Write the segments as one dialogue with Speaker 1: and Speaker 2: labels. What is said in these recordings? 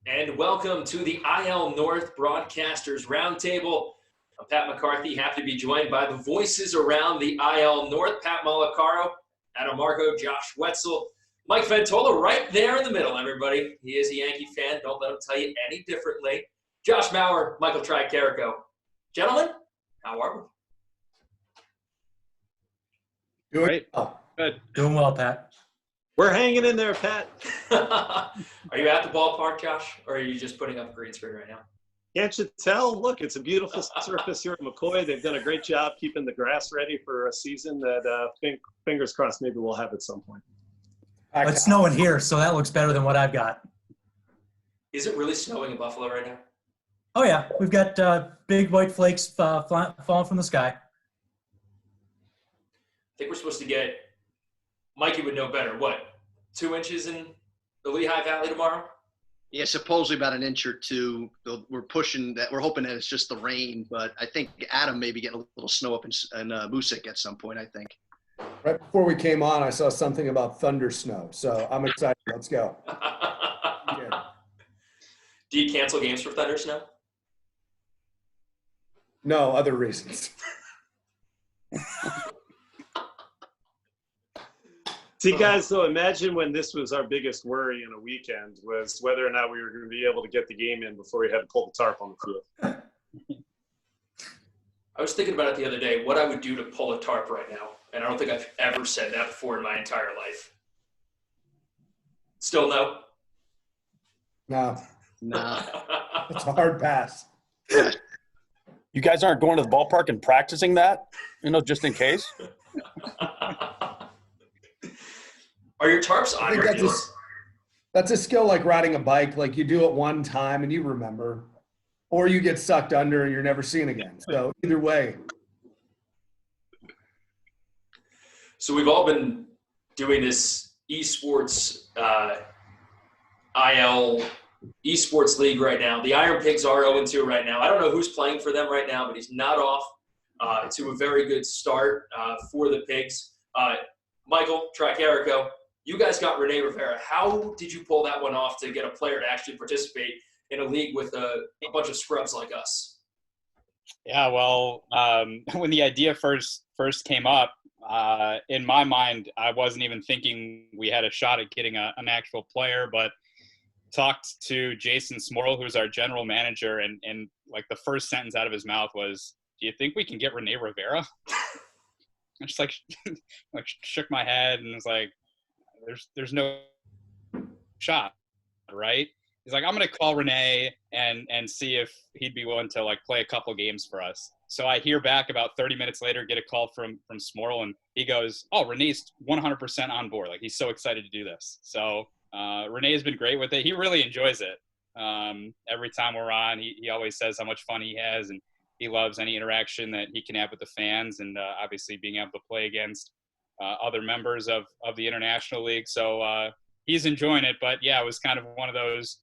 Speaker 1: And welcome to the IL North Broadcasters Roundtable. I'm Pat McCarthy, happy to be joined by the voices around the IL North, Pat Malacaro, Adam Marco, Josh Wetzel, Mike Ventola right there in the middle, everybody. He is a Yankee fan. Don't let him tell you any differently. Josh Mauer, Michael Tricarico. Gentlemen, how are we?
Speaker 2: Doing
Speaker 3: Great.
Speaker 2: well.
Speaker 3: Good.
Speaker 2: Doing well, Pat.
Speaker 3: We're hanging in there, Pat.
Speaker 1: Are you at the ballpark, Josh, or are you just putting up a green screen right now?
Speaker 3: Can't you tell? Look, it's a beautiful surface here at McCoy. They've done a great job keeping the grass ready for a season that, fingers crossed, maybe we'll have at some point.
Speaker 2: It's snowing here, so that looks better than what I've got.
Speaker 1: Is it really snowing in Buffalo right now?
Speaker 2: Oh, yeah. We've got big white flakes falling from the sky.
Speaker 1: I think we're supposed to get, Mikey would know better, what, 2 inches in the Lehigh Valley tomorrow?
Speaker 4: Yeah, supposedly about an inch or two. We're pushing that. We're hoping that it's just the rain, but I think Adam may be getting a little snow up in Moosic at some point, I think.
Speaker 5: Right before we came on, I saw something about thunder snow, so I'm excited. Let's go. Yeah.
Speaker 1: Do you cancel games for thunder snow?
Speaker 5: No, other reasons.
Speaker 3: See, guys, so imagine when this was our biggest worry in a weekend was whether or not we were going to be able to get the game in before we had to pull the tarp on the field.
Speaker 1: I was thinking about it the other day, what I would do to pull a tarp right now, and I don't think I've ever said that before in my entire life. Still no?
Speaker 5: No,
Speaker 4: Nah.
Speaker 5: it's a hard pass.
Speaker 6: You guys aren't going to the ballpark and practicing that, just in case?
Speaker 1: Are your tarps
Speaker 5: I
Speaker 1: on
Speaker 5: think
Speaker 1: your
Speaker 5: that's
Speaker 1: heels?
Speaker 5: that's a skill like riding a bike. Like you do it one time and you remember, or you get sucked under and you're never seen again. So either way.
Speaker 1: So we've all been doing this esports IL esports league right now. The Iron Pigs are 0-2 right now. I don't know who's playing for them right now, but he's not off to a very good start for the Pigs. Michael Tricarico, you guys got Rene Rivera. How did you pull that one off to get a player to actually participate in a league with a bunch of scrubs like us?
Speaker 7: Yeah, well, when the idea first came up, in my mind, I wasn't even thinking we had a shot at getting an actual player, but talked to Jason Smorl, who's our general manager, and like the first sentence out of his mouth was, "Do you think we can get Rene Rivera?" I just like shook my head and was like, "There's no shot, right?" He's like, "I'm gonna call Rene and see if he'd be willing to like play a couple games for us." So I hear back about 30 minutes later, get a call from Smorl, and he goes, "Oh, Rene's 100% on board. Like he's so excited to do this." So Rene has been great with it. He really enjoys it. Every time we're on, he always says how much fun he has, and he loves any interaction that he can have with the fans, and obviously being able to play against other members of the International League. So he's enjoying it. But yeah, it was kind of one of those.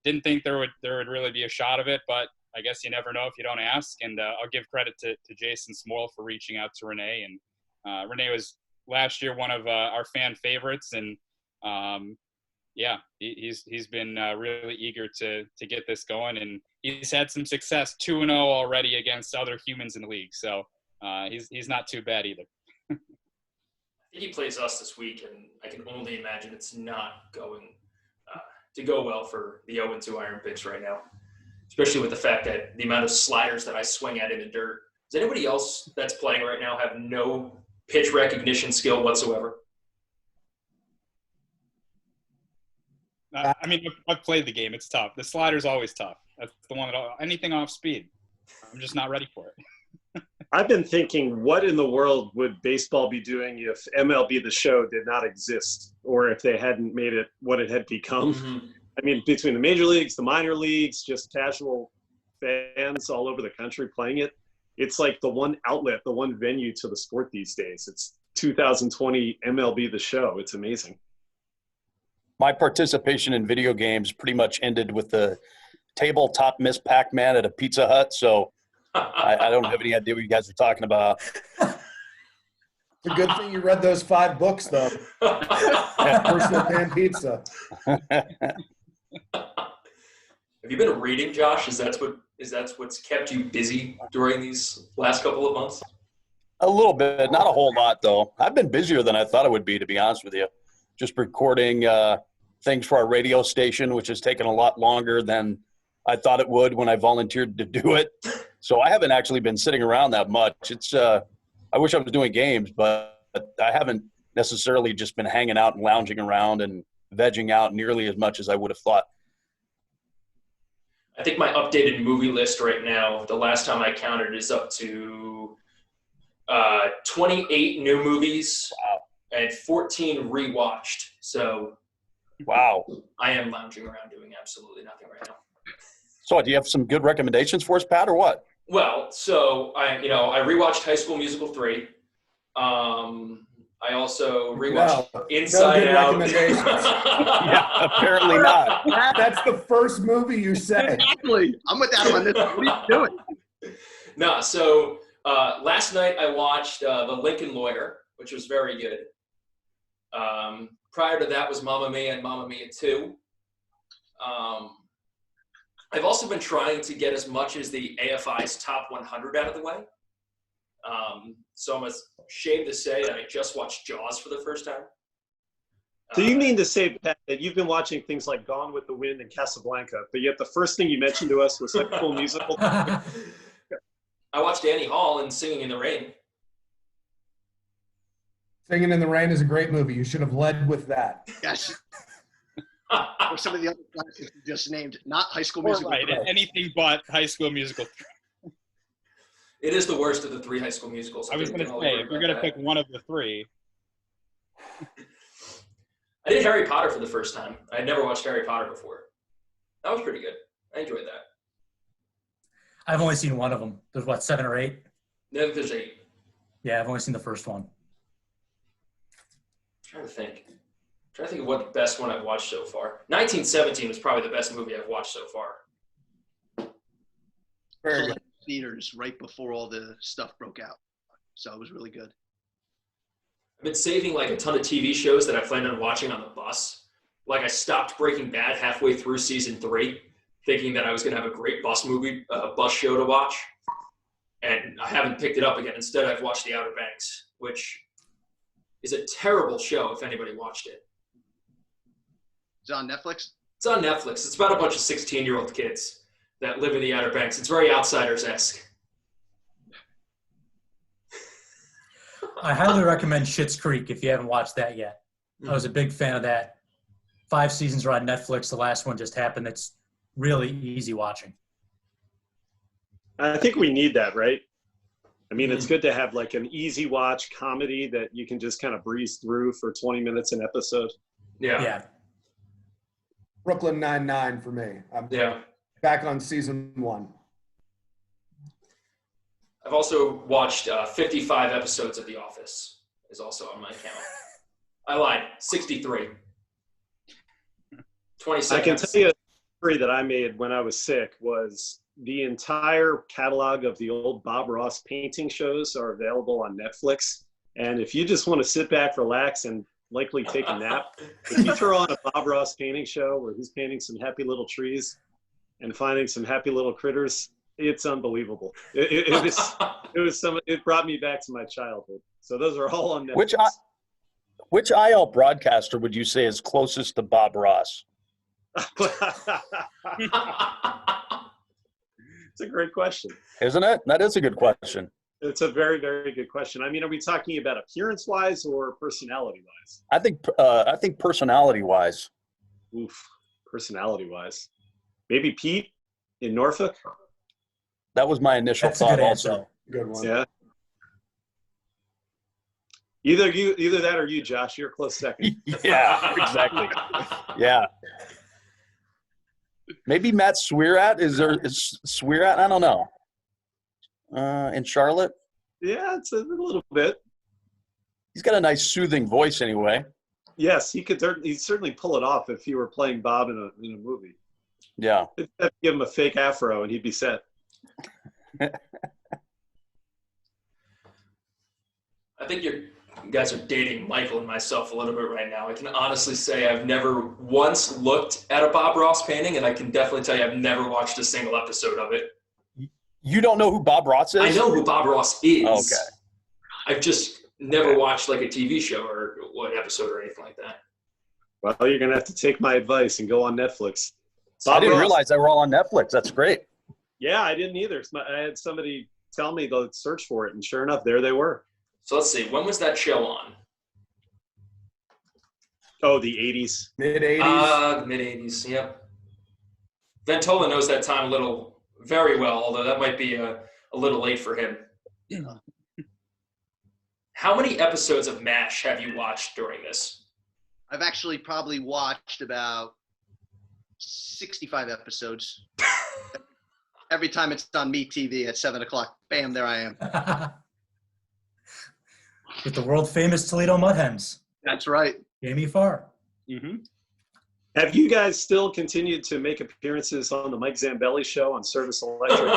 Speaker 7: Didn't think there would really be a shot of it, but I guess you never know if you don't ask. And I'll give credit to Jason Smorl for reaching out to Rene. And Rene was last year one of our fan favorites, and yeah, he's been really eager to get this going, and he's had some success, 2-0 already against other humans in the league. So he's not too bad either.
Speaker 1: I think he plays us this week, and I can only imagine it's not going to go well for the 0-2 Iron Pigs right now, especially with the fact that the amount of sliders that I swing at in the dirt. Does anybody else that's playing right now have no pitch recognition skill whatsoever?
Speaker 7: I mean, I've played the game. It's tough. The slider's always tough. That's the one anything off speed, I'm just not ready for it.
Speaker 3: I've been thinking, what in the world would baseball be doing if MLB The Show did not exist, or if they hadn't made it what it had become?
Speaker 1: Mm-hmm.
Speaker 3: I mean, between the major leagues, the minor leagues, just casual fans all over the country playing it, it's like the one outlet, the one venue to the sport these days. It's 2020 MLB The Show. It's amazing.
Speaker 6: My participation in video games pretty much ended with the tabletop Miss Pac-Man at a Pizza Hut, so I don't have any idea what you guys are talking about.
Speaker 5: It's a good thing you read those 5 books, though. Personal Pan Pizza.
Speaker 1: Have you been reading, Josh? Is that what's kept you busy during these last couple of months?
Speaker 6: A little bit, not a whole lot though. I've been busier than I thought it would be, to be honest with you. Just recording things for our radio station, which has taken a lot longer than I thought it would when I volunteered to do it. So I haven't actually been sitting around that much. It's I wish I was doing games, but I haven't necessarily just been hanging out and lounging around and vegging out nearly as much as I would have thought.
Speaker 1: I think my updated movie list right now, the last time I counted, is up to 28 new movies and 14 rewatched. So
Speaker 6: wow,
Speaker 1: I am lounging around doing absolutely nothing right now.
Speaker 6: So do you have some good recommendations for us, Pat, or what?
Speaker 1: Well, so I rewatched High School Musical 3. I also rewatched Inside Out.
Speaker 6: Yeah, apparently not.
Speaker 5: That's the first movie you said.
Speaker 4: Exactly. I'm with Adam on this. What are you doing?
Speaker 1: No, so last night I watched The Lincoln Lawyer, which was very good. Prior to that was Mamma Mia and Mamma Mia 2. I've also been trying to get as much as the AFI's top 100 out of the way. So I'm ashamed to say that I just watched Jaws for the first time.
Speaker 3: So you mean to say, Pat, that you've been watching things like Gone with the Wind and Casablanca, but yet the first thing you mentioned to us was like Full Musical?
Speaker 1: I watched Annie Hall and Singing in the Rain.
Speaker 5: Singing in the Rain is a great movie. You should have led with that.
Speaker 4: Yes. Or some of the other classics you just named, not High School Musical.
Speaker 7: Right, anything but High School Musical.
Speaker 1: It is the worst of the 3 High School Musicals.
Speaker 7: I was going to say, if you're going to pick one of the 3.
Speaker 1: I did Harry Potter for the first time. I had never watched Harry Potter before. That was pretty good. I enjoyed that.
Speaker 2: I've only seen one of them. There's what, 7 or 8?
Speaker 1: No, there's 8.
Speaker 2: Yeah, I've only seen the first one.
Speaker 1: I'm trying to think of what the best one I've watched so far. 1917 was probably the best movie I've watched so far.
Speaker 5: Very good.
Speaker 4: Theaters right before all the stuff broke out. So it was really good.
Speaker 1: I've been saving like a ton of TV shows that I planned on watching on the bus. Like I stopped Breaking Bad halfway through season 3, thinking that I was going to have a great bus show to watch. And I haven't picked it up again. Instead, I've watched The Outer Banks, which is a terrible show if anybody watched it.
Speaker 4: Is it on Netflix?
Speaker 1: It's on Netflix. It's about a bunch of 16-year-old kids that live in the Outer Banks. It's very Outsiders-esque.
Speaker 2: I highly recommend Schitt's Creek if you haven't watched that yet. I was a big fan of that. 5 seasons are on Netflix. The last one just happened. It's really easy watching.
Speaker 3: I think we need that, right? I mean, it's good to have like an easy watch comedy that you can just kind of breeze through for 20 minutes an episode.
Speaker 1: Yeah.
Speaker 5: Brooklyn Nine-Nine for me. I'm back on season 1.
Speaker 1: I've also watched 55 episodes of The Office. Is also on my account. I lied. 63. 27.
Speaker 3: I can tell you a story that I made when I was sick was the entire catalog of the old Bob Ross painting shows are available on Netflix. And if you just want to sit back, relax, and likely take a nap, if you throw on a Bob Ross painting show where he's painting some happy little trees and finding some happy little critters, it's unbelievable. It brought me back to my childhood. So those are all on Netflix.
Speaker 6: Which IL broadcaster would you say is closest to Bob Ross?
Speaker 3: It's a great question.
Speaker 6: Isn't it? That is a good question.
Speaker 3: It's a very, very good question. I mean, are we talking about appearance-wise or personality-wise?
Speaker 6: I think personality-wise.
Speaker 3: Oof, personality-wise. Maybe Pete in Norfolk?
Speaker 6: That was my initial
Speaker 2: That's a
Speaker 6: thought
Speaker 2: good
Speaker 6: also.
Speaker 2: answer.
Speaker 5: Good one.
Speaker 3: Yeah. Either that or you, Josh. You're a close second.
Speaker 6: Yeah, exactly. Yeah. Maybe Matt Swearat. Is Swearat? I don't know. In Charlotte?
Speaker 3: Yeah, it's a little bit.
Speaker 6: He's got a nice soothing voice anyway.
Speaker 3: Yes, he'd certainly pull it off if he were playing Bob in a movie.
Speaker 6: Yeah.
Speaker 3: They'd have to give him a fake afro and he'd be set.
Speaker 1: I think you guys are dating Michael and myself a little bit right now. I can honestly say I've never once looked at a Bob Ross painting, and I can definitely tell you I've never watched a single episode of it.
Speaker 6: You don't know who Bob Ross is?
Speaker 1: I know who Bob Ross is.
Speaker 6: Okay.
Speaker 1: I've just never watched like a TV show or what episode or anything like that.
Speaker 3: Well, you're going to have to take my advice and go on Netflix.
Speaker 6: I didn't realize they were all on Netflix. That's great.
Speaker 3: Yeah, I didn't either. I had somebody tell me to search for it, and sure enough, there they were.
Speaker 1: So let's see. When was that show on?
Speaker 3: Oh, the 80s.
Speaker 5: Mid-'80s.
Speaker 1: Mid-'80s, yep. Ventola knows that time very well, although that might be a little late for him. How many episodes of MASH have you watched during this?
Speaker 4: I've actually probably watched about 65 episodes. Every time it's on MeTV at 7 o'clock, bam, there I am.
Speaker 2: With the world famous Toledo Mud Hens.
Speaker 4: That's right.
Speaker 2: Jamie Farr.
Speaker 4: Mm-hmm.
Speaker 3: Have you guys still continued to make appearances on the Mike Zambelli show on Service Electric?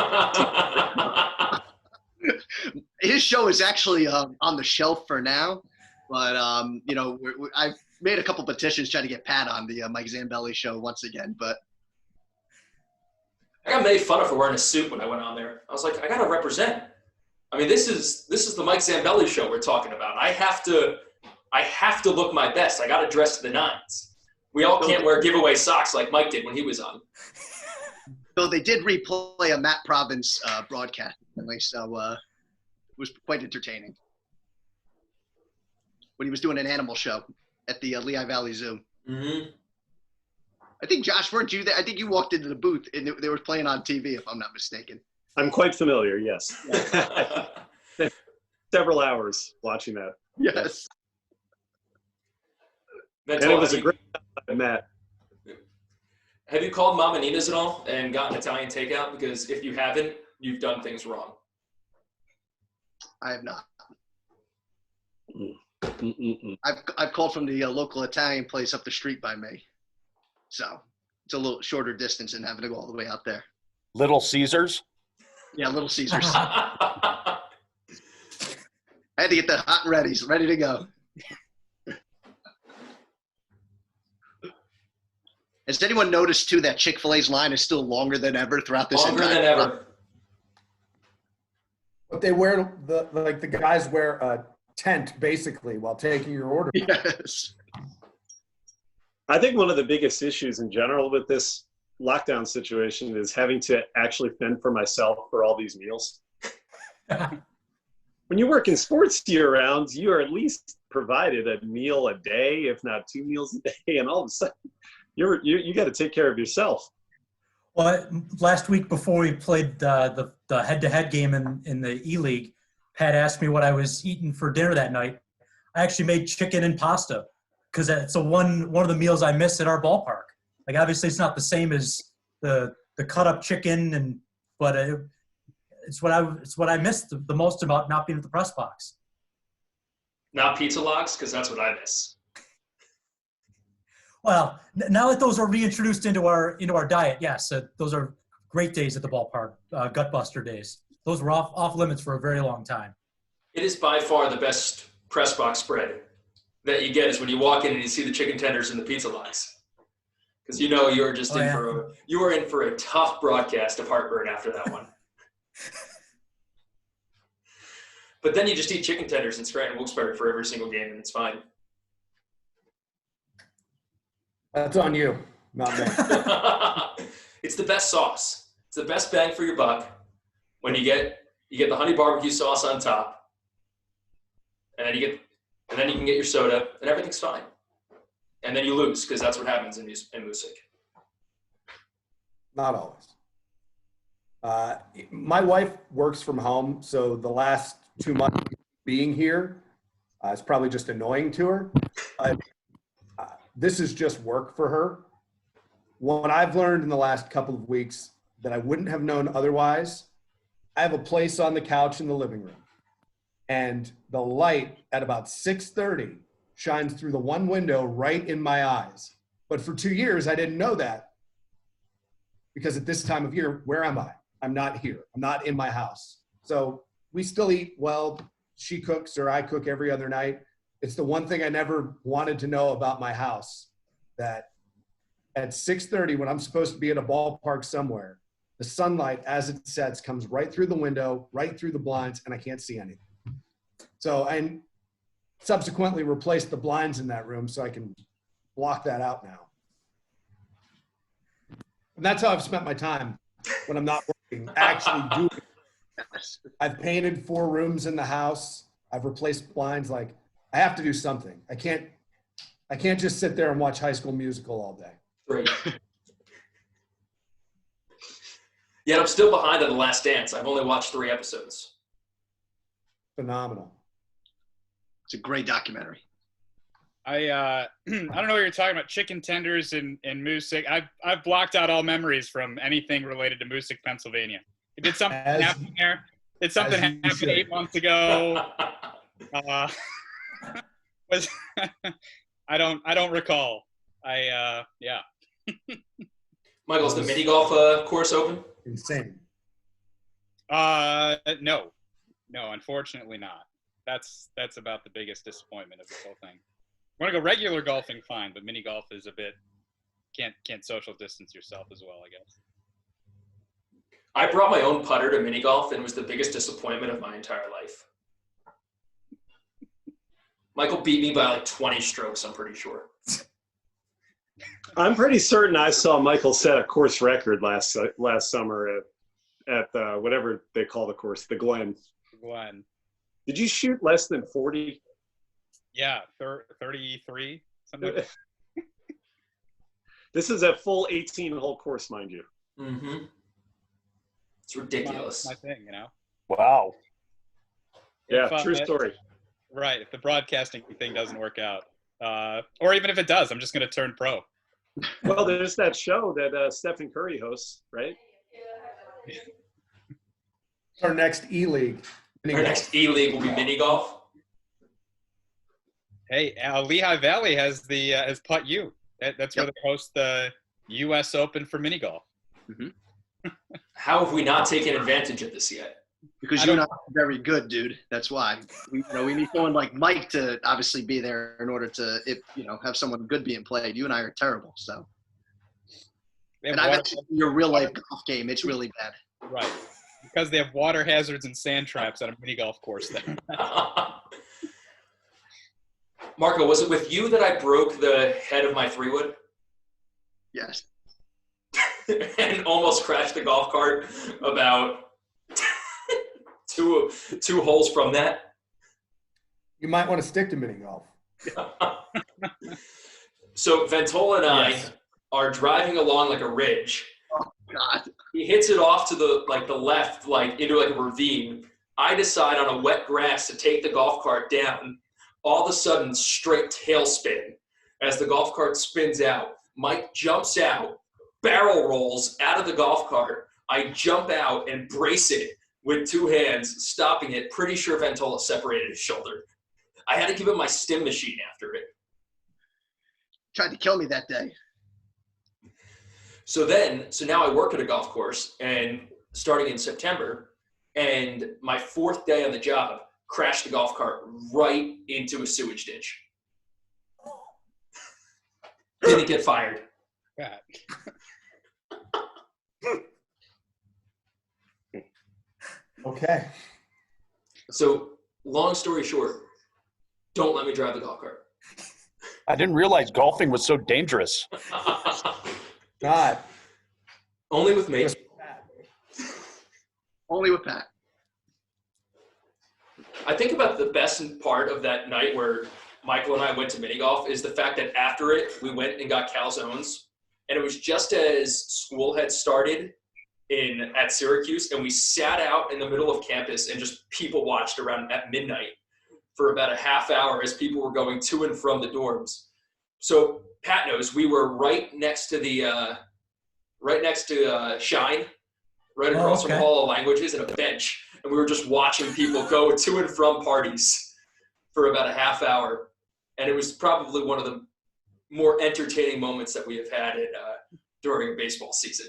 Speaker 4: His show is actually on the shelf for now, but I've made a couple petitions trying to get Pat on the Mike Zambelli show once again, but
Speaker 1: I got made fun of for wearing a suit when I went on there. I was like, I got to represent. I mean, this is the Mike Zambelli show we're talking about. I have to look my best. I got to dress to the nines. We all can't wear giveaway socks like Mike did when he was on.
Speaker 4: So they did replay a Matt Province broadcast, so it was quite entertaining when he was doing an animal show at the Lehigh Valley Zoo.
Speaker 1: Mm-hmm.
Speaker 4: I think, Josh, weren't you there? I think you walked into the booth and they were playing on TV, if I'm not mistaken.
Speaker 3: I'm quite familiar, yes. Several hours watching that.
Speaker 4: Yes.
Speaker 3: And it was a great time, Matt.
Speaker 1: Have you called Mama Nina's at all and gotten Italian takeout? Because if you haven't, you've done things wrong.
Speaker 4: I have not.
Speaker 3: Mm-mm-mm.
Speaker 4: I've called from the local Italian place up the street by me. So it's a little shorter distance than having to go all the way out there.
Speaker 6: Little Caesars?
Speaker 4: Yeah, Little Caesars. I had to get the hot and ready to go. Has anyone noticed, too, that Chick-fil-A's line is still longer than ever throughout this
Speaker 1: Longer than ever.
Speaker 5: But they wear the guys wear a tent basically while taking your order.
Speaker 4: Yes.
Speaker 3: I think one of the biggest issues in general with this lockdown situation is having to actually fend for myself for all these meals. When you work in sports year-round, you are at least provided a meal a day, if not 2 meals a day, and all of a sudden you got to take care of yourself.
Speaker 2: Well, last week before we played the head-to-head game in the E-League, Pat asked me what I was eating for dinner that night. I actually made chicken and pasta because it's one of the meals I miss at our ballpark. Like, obviously, it's not the same as the cut-up chicken, but it's what I missed the most about not being at the press box.
Speaker 1: Not pizza logs, because that's what I miss.
Speaker 2: Well, now that those are reintroduced into our diet, yes, those are great days at the ballpark, gutbuster days. Those were off limits for a very long time. It
Speaker 1: is by far the best press box spread that you get is when you walk in and you see the chicken tenders and the pizza logs. Because you're just you were in for a tough broadcast of heartburn after that one. But then you just eat chicken tenders in Scranton Wilkes-Barre for every single game, and it's fine.
Speaker 5: That's on you, not me.
Speaker 1: It's the best sauce. It's the best bang for your buck. When you get the honey barbecue sauce on top, and then you can get your soda, and everything's fine. And then you lose because that's what happens in music.
Speaker 5: Not always. My wife works from home, so the last 2 months being here is probably just annoying to her. This is just work for her. What I've learned in the last couple of weeks that I wouldn't have known otherwise, I have a place on the couch in the living room. And the light at about 6:30 shines through the one window right in my eyes. But for 2 years, I didn't know that. Because at this time of year, where am I? I'm not here. I'm not in my house. So we still eat, well, she cooks or I cook every other night. It's the one thing I never wanted to know about my house, that at 6:30, when I'm supposed to be at a ballpark somewhere, the sunlight as it sets comes right through the window, right through the blinds, and I can't see anything. So I subsequently replaced the blinds in that room so I can block that out now. And that's how I've spent my time when I'm not working, actually doing it. I've painted 4 rooms in the house. I've replaced blinds. Like, I have to do something. I can't just sit there and watch High School Musical all day.
Speaker 1: Great. Yet I'm still behind on The Last Dance. I've only watched 3 episodes.
Speaker 5: Phenomenal.
Speaker 4: It's a great documentary.
Speaker 7: I don't know what you're talking about. Chicken tenders and Moosic. I've blocked out all memories from anything related to Moosic, Pennsylvania. Did something happen there? Did something happen 8 months ago? Was I don't recall. Yeah.
Speaker 1: Michael's the mini golf course open?
Speaker 5: Insane.
Speaker 7: No, unfortunately not. That's about the biggest disappointment of this whole thing. Want to go regular golfing, fine, but mini golf is a bit can't social distance yourself as well, I guess.
Speaker 1: I brought my own putter to mini golf and it was the biggest disappointment of my entire life. Michael beat me by like 20 strokes, I'm pretty sure.
Speaker 3: I'm pretty certain I saw Michael set a course record last summer at whatever they call the course, the Glen.
Speaker 7: Glen.
Speaker 3: Did you shoot less than 40?
Speaker 7: Yeah, 33, something like that.
Speaker 3: This is a full 18-hole course, mind you.
Speaker 1: Mm-hmm. It's ridiculous.
Speaker 7: My thing, you know.
Speaker 6: Wow.
Speaker 3: Yeah, true story.
Speaker 7: Right. If the broadcasting thing doesn't work out, or even if it does, I'm just going to turn pro.
Speaker 3: Well, there's that show that Stephen Curry hosts, right?
Speaker 5: Our next E-League.
Speaker 1: Our next E-League will be mini golf.
Speaker 7: Hey, Lehigh Valley has has Putt U. That's where they host the U.S. Open for mini golf.
Speaker 4: Mm-hmm.
Speaker 1: How have we not taken advantage of this yet?
Speaker 4: Because you're not very good, dude. That's why. We need someone like Mike to obviously be there in order to, have someone good being played. You and I are terrible, so. And I've actually seen your real life golf game. It's really bad.
Speaker 7: Right. Because they have water hazards and sand traps on a mini golf course there.
Speaker 1: Marco, was it with you that I broke the head of my 3-wood?
Speaker 4: Yes.
Speaker 1: And almost crashed the golf cart about two holes from that?
Speaker 5: You might want to stick to mini golf.
Speaker 1: So Ventola and I are driving along like a ridge.
Speaker 4: Oh, God.
Speaker 1: He hits it off to the left, into a ravine. I decide on a wet grass to take the golf cart down. All of a sudden, straight tailspin. As the golf cart spins out, Mike jumps out, barrel rolls out of the golf cart. I jump out and brace it with 2 hands, stopping it. Pretty sure Ventola separated his shoulder. I had to give him my stim machine after it.
Speaker 4: Tried to kill me that day.
Speaker 1: So now I work at a golf course, and starting in September, and my 4th day on the job, crashed the golf cart right into a sewage ditch. Didn't get fired.
Speaker 7: God.
Speaker 5: Okay.
Speaker 1: So, long story short, don't let me drive the golf cart.
Speaker 6: I didn't realize golfing was so dangerous.
Speaker 5: God.
Speaker 1: Only with me.
Speaker 4: Only with Pat.
Speaker 1: I think about the best part of that night where Michael and I went to mini golf is the fact that after it, we went and got calzones. And it was just as school had started at Syracuse, and we sat out in the middle of campus and just people watched around at midnight for about a half hour as people were going to and from the dorms. So Pat knows we were right next to Shine, right across from Hall of Languages, and a bench. And we were just watching people go to and from parties for about a half hour. And it was probably one of the more entertaining moments that we have had during a baseball season.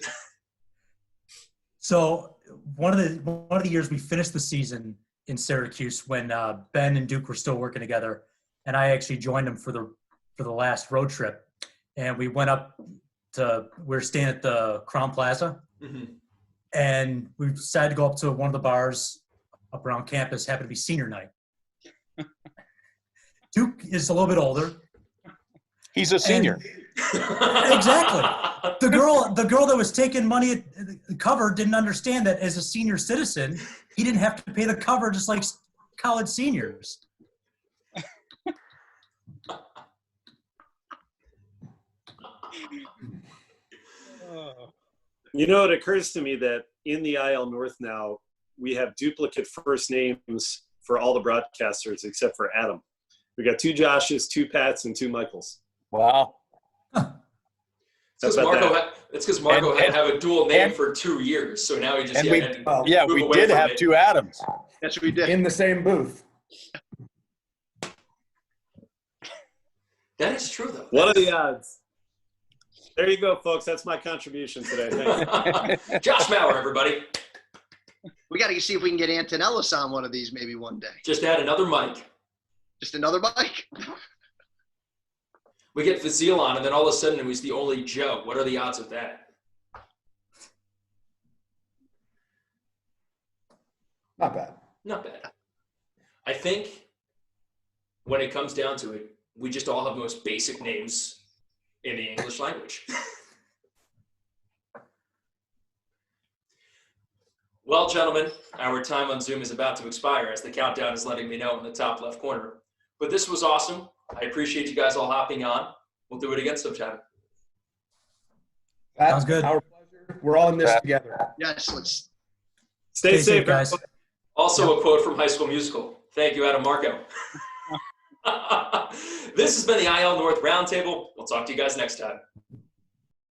Speaker 2: So one of the years we finished the season in Syracuse when Ben and Duke were still working together, and I actually joined him for the last road trip. And we went up we were staying at the Crown Plaza, and we decided to go up to one of the bars up around campus. Happened to be senior night. Duke is a little bit older.
Speaker 6: He's a senior.
Speaker 2: Exactly. The girl that was taking money at the cover didn't understand that as a senior citizen, he didn't have to pay the cover just like college seniors.
Speaker 3: You know, it occurs to me that in the IL North now, we have duplicate first names for all the broadcasters except for Adam. We got 2 Joshes, 2 Pats, and 2 Michaels.
Speaker 6: Wow.
Speaker 1: It's because Marco had to have a dual name for 2 years, so now he just
Speaker 6: we did have 2 Adams.
Speaker 4: That's what we did.
Speaker 5: In the same booth.
Speaker 1: That is true, though.
Speaker 3: What are the odds? There you go, folks. That's my contribution today. Thank you.
Speaker 1: Josh Mauer, everybody.
Speaker 4: We got to see if we can get Antonellis on one of these maybe one day.
Speaker 1: Just add another mic.
Speaker 4: Just another mic.
Speaker 1: We get Fazil on, and then all of a sudden it was the only Joe. What are the odds of that?
Speaker 5: Not bad.
Speaker 1: Not bad. I think when it comes down to it, we just all have the most basic names in the English language. Well, gentlemen, our time on Zoom is about to expire as the countdown is letting me know in the top left corner. But this was awesome. I appreciate you guys all hopping on. We'll do it again sometime.
Speaker 2: Sounds good.
Speaker 5: Our pleasure. We're all in this together.
Speaker 4: Yes, let's
Speaker 3: Stay safe,
Speaker 2: guys.
Speaker 1: Also a quote from High School Musical. Thank you, Adam Marco. This has been the IL North Roundtable. We'll talk to you guys next time.